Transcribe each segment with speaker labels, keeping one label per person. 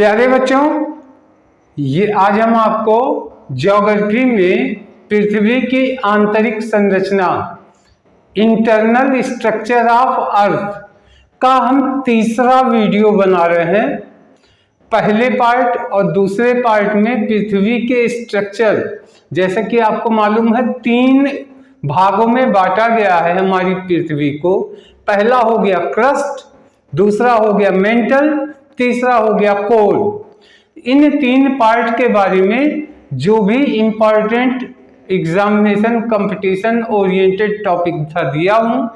Speaker 1: प्यारे बच्चों, ये आज हम आपको ज्योग्राफी में पृथ्वी की आंतरिक संरचना, इंटरनल स्ट्रक्चर ऑफ अर्थ का हम तीसरा वीडियो बना रहे हैं। पहले पार्ट और दूसरे पार्ट में पृथ्वी के स्ट्रक्चर, जैसा कि आपको मालूम है, 3 भागों में बांटा गया है हमारी पृथ्वी को। पहला हो गया क्रस्ट, दूसरा हो गया मेंटल, तीसरा हो गया कोर। इन 3 पार्ट के बारे में जो भी important examination competition oriented topic था दिया हूं।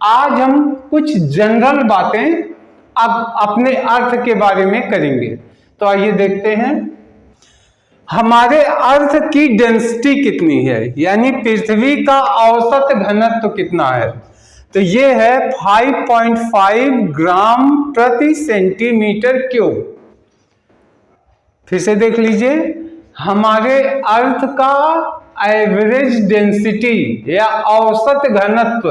Speaker 1: आज हम कुछ जनरल बातें अब अपने अर्थ के बारे में करेंगे। तो आइए देखते हैं हमारे अर्थ की डेंसिटी कितनी है, यानी पृथ्वी का औसत घनत्व कितना है। तो ये है 5.5 ग्राम प्रति सेंटीमीटर क्यूब। फिर से देख लीजिए, हमारे अर्थ का एवरेज डेंसिटी या औसत घनत्व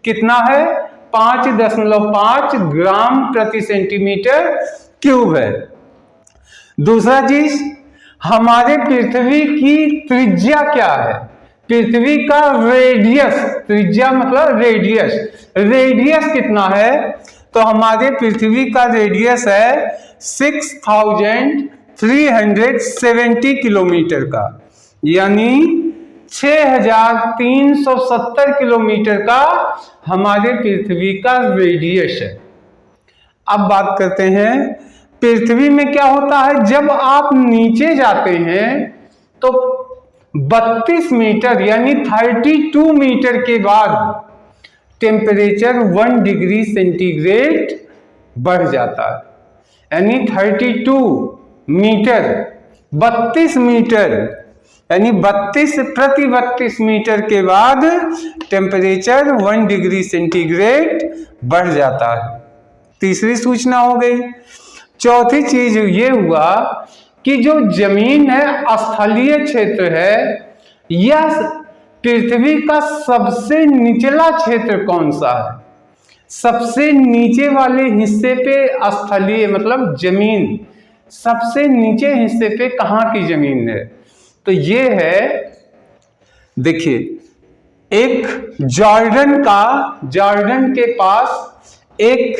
Speaker 1: कितना है, 5.5 ग्राम प्रति सेंटीमीटर क्यूब है। दूसरा चीज, हमारे पृथ्वी की त्रिज्या क्या है। पृथ्वी का रेडियस, त्रिज्या मतलब रेडियस कितना है, तो हमारे पृथ्वी का रेडियस है 6370 किलोमीटर का, यानी 6370 किलोमीटर का हमारे पृथ्वी का रेडियस है। अब बात करते हैं पृथ्वी में क्या होता है। जब आप नीचे जाते हैं तो 32 मीटर यानी 32 मीटर के बाद टेम्परेचर 1 डिग्री सेंटीग्रेड बढ़ जाता है, यानी 32 मीटर 32 मीटर यानी 32 मीटर के बाद टेम्परेचर 1 डिग्री सेंटीग्रेड बढ़ जाता है। तीसरी सूचना हो गई। चौथी चीज ये हुआ कि जो जमीन है, स्थलीय क्षेत्र है, यह पृथ्वी का सबसे निचला क्षेत्र कौन सा है। सबसे नीचे वाले हिस्से पे स्थलीय मतलब जमीन, सबसे नीचे हिस्से पे कहाँ की जमीन है, तो ये है, देखिए, एक जॉर्डन के पास एक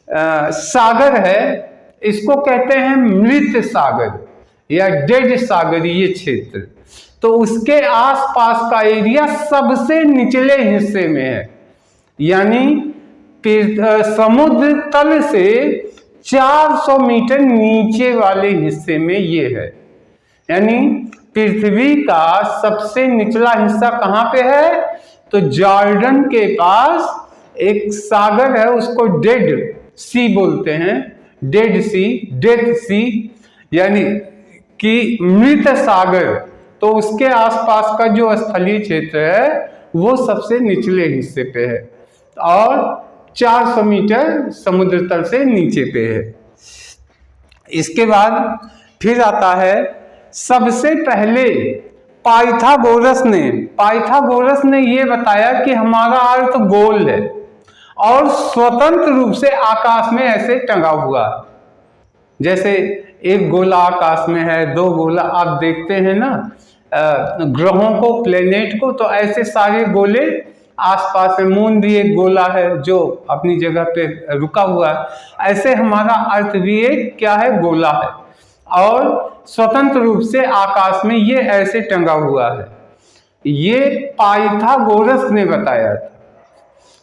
Speaker 1: सागर है, इसको कहते हैं मृत सागर या डेड सागरीय क्षेत्र। तो उसके आसपास का एरिया सबसे निचले हिस्से में है, यानी समुद्र तल से 400 मीटर नीचे वाले हिस्से में ये है। यानी पृथ्वी का सबसे निचला हिस्सा कहाँ पे है, तो जॉर्डन के पास एक सागर है, उसको डेड सी बोलते हैं, डेथ सी यानी कि मृत सागर। तो उसके आसपास का जो स्थलीय क्षेत्र है वो सबसे निचले हिस्से पे है और 400 मीटर समुद्र तल से नीचे पे है। इसके बाद फिर आता है, सबसे पहले पाइथागोरस ने ये बताया कि हमारा अर्थ गोल है और स्वतंत्र रूप से आकाश में ऐसे टंगा हुआ, जैसे एक गोला आकाश में है, 2 गोला आप देखते हैं ना ग्रहों को, प्लेनेट को, तो ऐसे सारे गोले आसपास में, मून भी एक गोला है जो अपनी जगह पे रुका हुआ है। ऐसे हमारा अर्थ भी एक क्या है, गोला है और स्वतंत्र रूप से आकाश में ये ऐसे टंगा हुआ है। ये पाइथागोरस ने बताया था।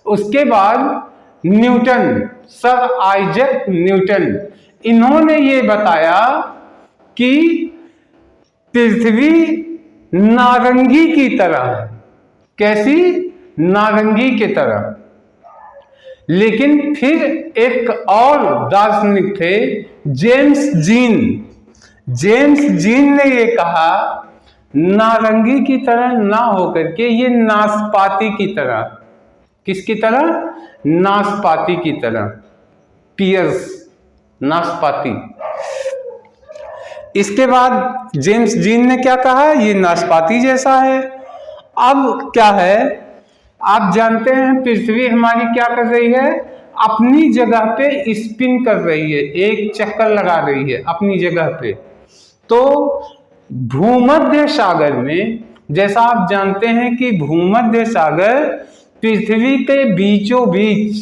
Speaker 1: उसके बाद न्यूटन, सर आइजैक न्यूटन, इन्होंने ये बताया कि पृथ्वी नारंगी की तरह है। कैसी? नारंगी की तरह। लेकिन फिर एक और दार्शनिक थे, जेम्स जीन ने ये कहा नारंगी की तरह ना होकर के ये नाशपाती की तरह। किसकी तरह? नाशपाती की तरह, पियर्स, नाशपाती। इसके बाद जेम्स जीन ने क्या कहा, ये नाशपाती जैसा है। अब क्या है, आप जानते हैं पृथ्वी हमारी क्या कर रही है, अपनी जगह पे स्पिन कर रही है, एक चक्कर लगा रही है अपनी जगह पे। तो भूमध्य सागर में, जैसा आप जानते हैं कि भूमध्य सागर पृथ्वी के बीचों बीच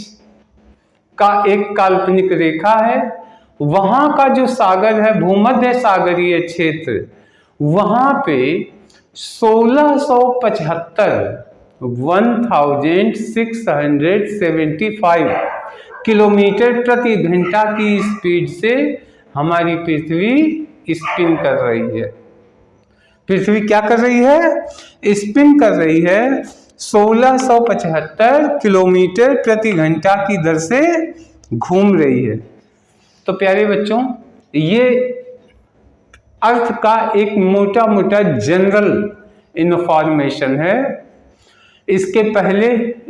Speaker 1: का एक काल्पनिक रेखा है। वहां का जो सागर है, भूमध्य सागरीय क्षेत्र, वहां पे 1675 किलोमीटर प्रति घंटा की स्पीड से हमारी पृथ्वी स्पिन कर रही है। पृथ्वी क्या कर रही है? स्पिन कर रही है 1675 किलोमीटर प्रति घंटा की दर से घूम रही है। तो प्यारे बच्चों, ये अर्थ का एक मोटा मोटा जनरल इन्फॉर्मेशन है। इसके पहले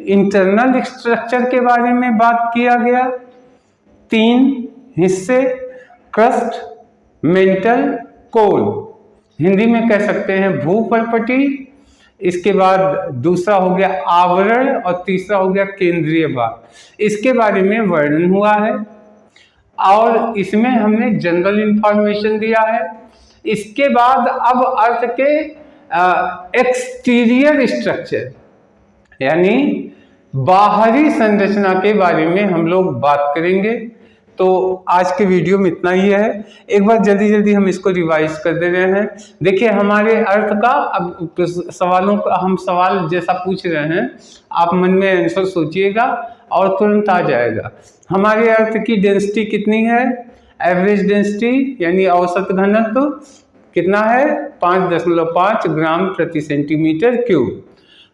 Speaker 1: इंटरनल स्ट्रक्चर के बारे में बात किया गया। 3 हिस्से, क्रस्ट, मेंटल, कोर, हिंदी में कह सकते हैं भूपर्पटी। इसके बाद दूसरा हो गया आवरण और तीसरा हो गया केंद्रीय भाग। इसके बारे में वर्णन हुआ है और इसमें हमने जनरल इंफॉर्मेशन दिया है। इसके बाद अब अर्थ के एक्सटीरियर स्ट्रक्चर यानी बाहरी संरचना के बारे में हम लोग बात करेंगे। तो आज के वीडियो में इतना ही है। एक बार जल्दी जल्दी हम इसको रिवाइज कर दे रहे हैं। देखिए, हमारे अर्थ का अब सवालों का हम सवाल जैसा पूछ रहे हैं, आप मन में आंसर सोचिएगा और तुरंत आ जाएगा। हमारे अर्थ की डेंसिटी कितनी है? एवरेज डेंसिटी यानी औसत घनत्व कितना है? 5.5 ग्राम प्रति सेंटीमीटर क्यूब।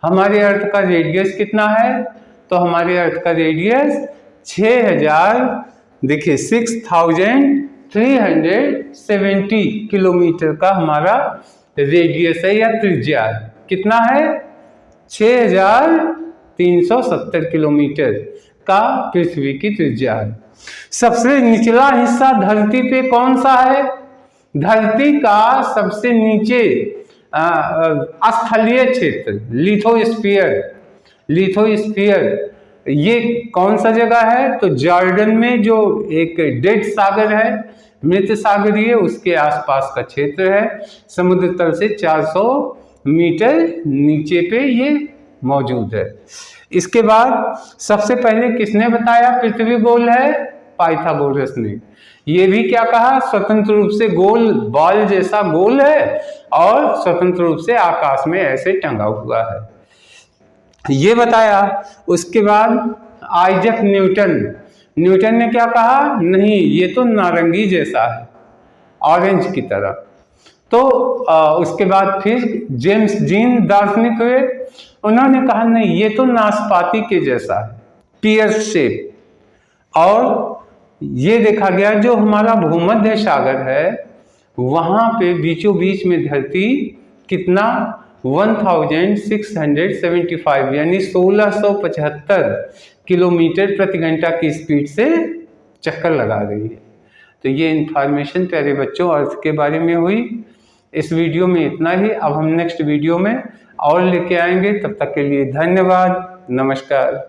Speaker 1: हमारे अर्थ का रेडियस कितना है? तो हमारे अर्थ का रेडियस 6370 किलोमीटर का हमारा रेडियस है या त्रिज्या है। कितना है? 6370 किलोमीटर का पृथ्वी की त्रिज्या है। सबसे निचला हिस्सा धरती पे कौन सा है? धरती का सबसे नीचे स्थलीय क्षेत्र लिथोस्फीयर, ये कौन सा जगह है? तो जॉर्डन में जो एक डेड सागर है, मृत सागरीय, उसके आसपास का क्षेत्र है। समुद्र तल से 400 मीटर नीचे पे ये मौजूद है। इसके बाद सबसे पहले किसने बताया पृथ्वी गोल है? पाइथागोरस ने। ये भी क्या कहा? स्वतंत्र रूप से गोल, बॉल जैसा गोल है और स्वतंत्र रूप से आकाश में ऐसे टंगा हुआ है, ये बताया। उसके बाद आइजैक न्यूटन ने क्या कहा? नहीं, ये तो नारंगी जैसा है, ऑरेंज की तरह। तो उसके बाद फिर जेम्स जीन दार्शनिक हुए, उन्होंने कहा नहीं, ये तो नाशपाती के जैसा है, पियर शेप। और ये देखा गया जो हमारा भूमध्य सागर है, वहां पे बीचों बीच में धरती कितना? 1675 यानी 1675 किलोमीटर प्रति घंटा की स्पीड से चक्कर लगा रही है। तो ये इंफॉर्मेशन प्यारे बच्चों अर्थ के बारे में हुई। इस वीडियो में इतना ही। अब हम नेक्स्ट वीडियो में और लेके आएंगे। तब तक के लिए धन्यवाद, नमस्कार।